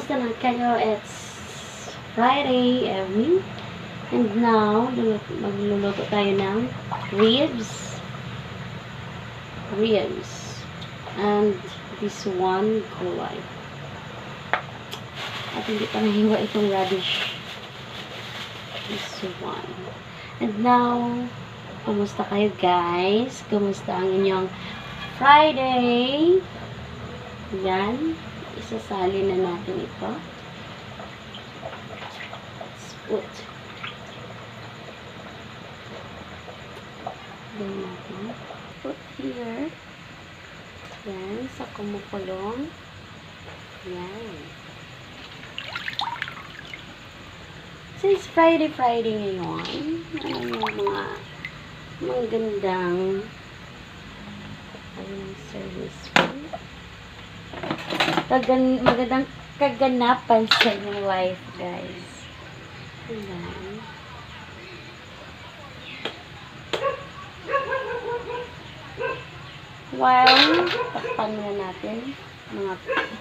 Kumusta na kayo? It's Friday evening. And now, magluluto tayo ng ribs. And this one, gulay. At hindi pa nahiwa itong radish. This one. And now, kumusta kayo guys? Kumusta ang inyong Friday? Yan. Isasali na natin ito. Let's put. Then natin. Put here. Yan. Sa kumukulong. Yan. Since Friday ngayon, ano yung mga magandang service food. Magandang kaganapan sa inyong life, guys. Ayan. While, takpan muna natin mga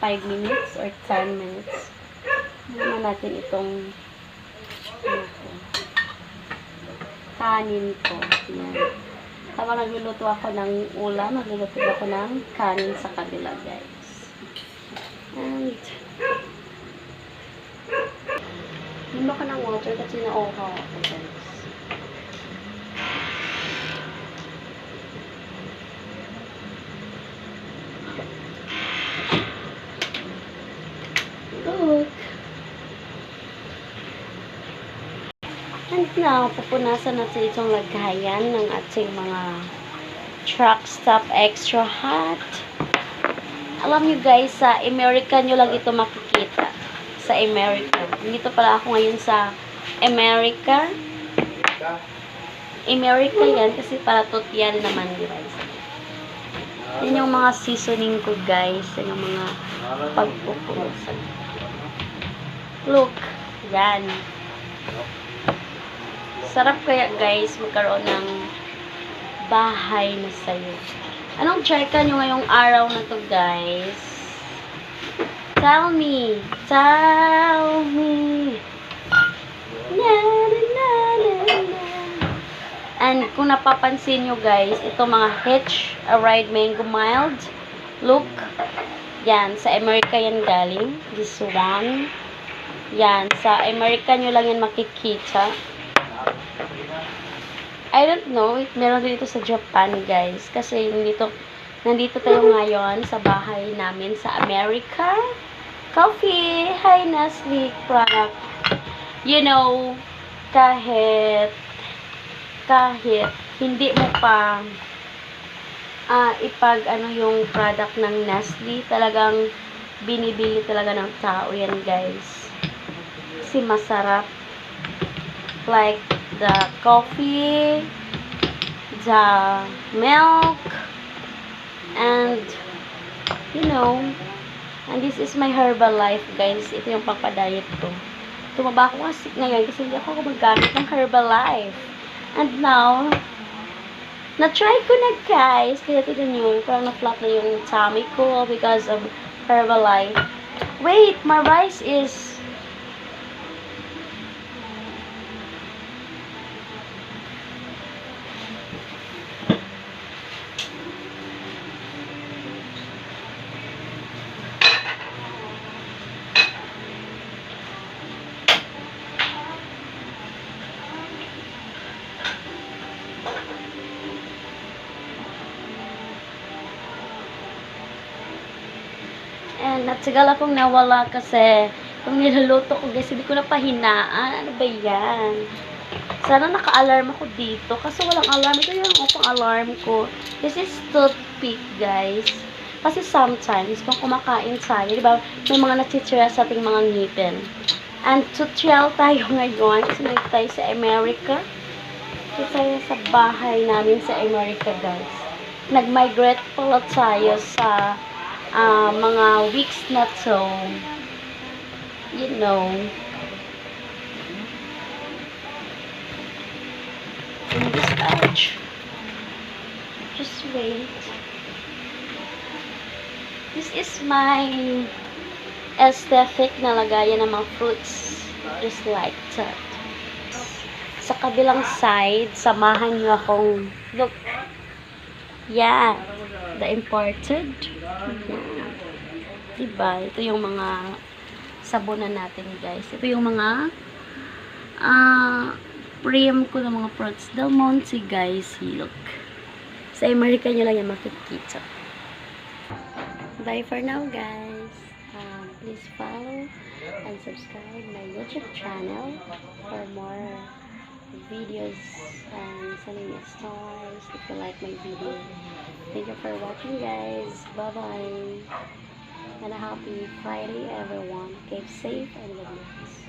5 minutes or 10 minutes. Muna natin itong kanin ko. Ayan. Habang nagluluto ako ng ulam, nagluluto ako ng kanin sa kabila, guys. And, lima ka ng water kasi na-ohaw ako, guys. Look. And now, pupunasan natin itong lagayan ng ating mga truck stop extra hot. Alam nyo guys, sa America nyo lang ito makikita. Sa America. Dito pala ako ngayon sa America. America yan kasi para tutyan naman guys. Yan yung mga seasoning ko guys. Yan yung mga pagpupulusan. Look. Yan. Sarap kaya guys magkaroon ng bahay na sayo. Anong chika nyo ngayong araw na to guys? Tell me. Tell me. Na, na, na, na, na. And kung napapansin nyo guys, ito mga Hitch a Ride Mango Mild. Look. Yan. Sa America yan galing. This one. Yan. Sa America nyo lang yan makikita. I don't know, meron din ito sa Japan, guys. Kasi nandito tayo ngayon sa bahay namin sa America. Coffee, hi Nestle product. You know, kahit hindi mo pa yung product ng Nestle, talagang binibili talaga ng tao yan, guys. Kasi masarap. Like the coffee, the milk, and you know, and this is my Herbalife guys. Ito yung pangpa-diet ko. Tumaba ako kasi ngayon kasi hindi ako gumagamit ng Herbalife. And now, na-try ko na guys. Kaya tignan nyo, parang na-flat na yung tummy ko because of Herbalife. Wait, my rice is natsagal akong nawala kasi kung niluluto ko guys, hindi ko na pahinaan. Ano ba yan? Sana naka-alarm ako dito kasi walang alarm. Ito yung pang-alarm ko. This is toothpick guys. Kasi sometimes kung kumakain tayo, diba, may mga natitira sa ating mga ngipin. And tutorial tayo ngayon kasi nandito tayo sa America. Dito tayo sa bahay namin sa America guys. Nag-migrate pala tayo sa mga weeks na to, you know, in this pouch. Just wait. This is my aesthetic na lagayan ng mga fruits. Just like that. Sa kabilang side, samahan nyo akong, look, yeah, the imported. Yeah. Diba? Ito yung mga sabunan natin, guys. Ito yung mga premium ko ng mga fruits. Del Monte, guys. Look. Sa Amerika nyo lang yung makikita. Bye for now, guys. Please follow and subscribe my YouTube channel for more videos and sending me stars if you like my video. Thank you for watching, guys. Bye bye and a happy Friday, everyone. Keep safe and good night.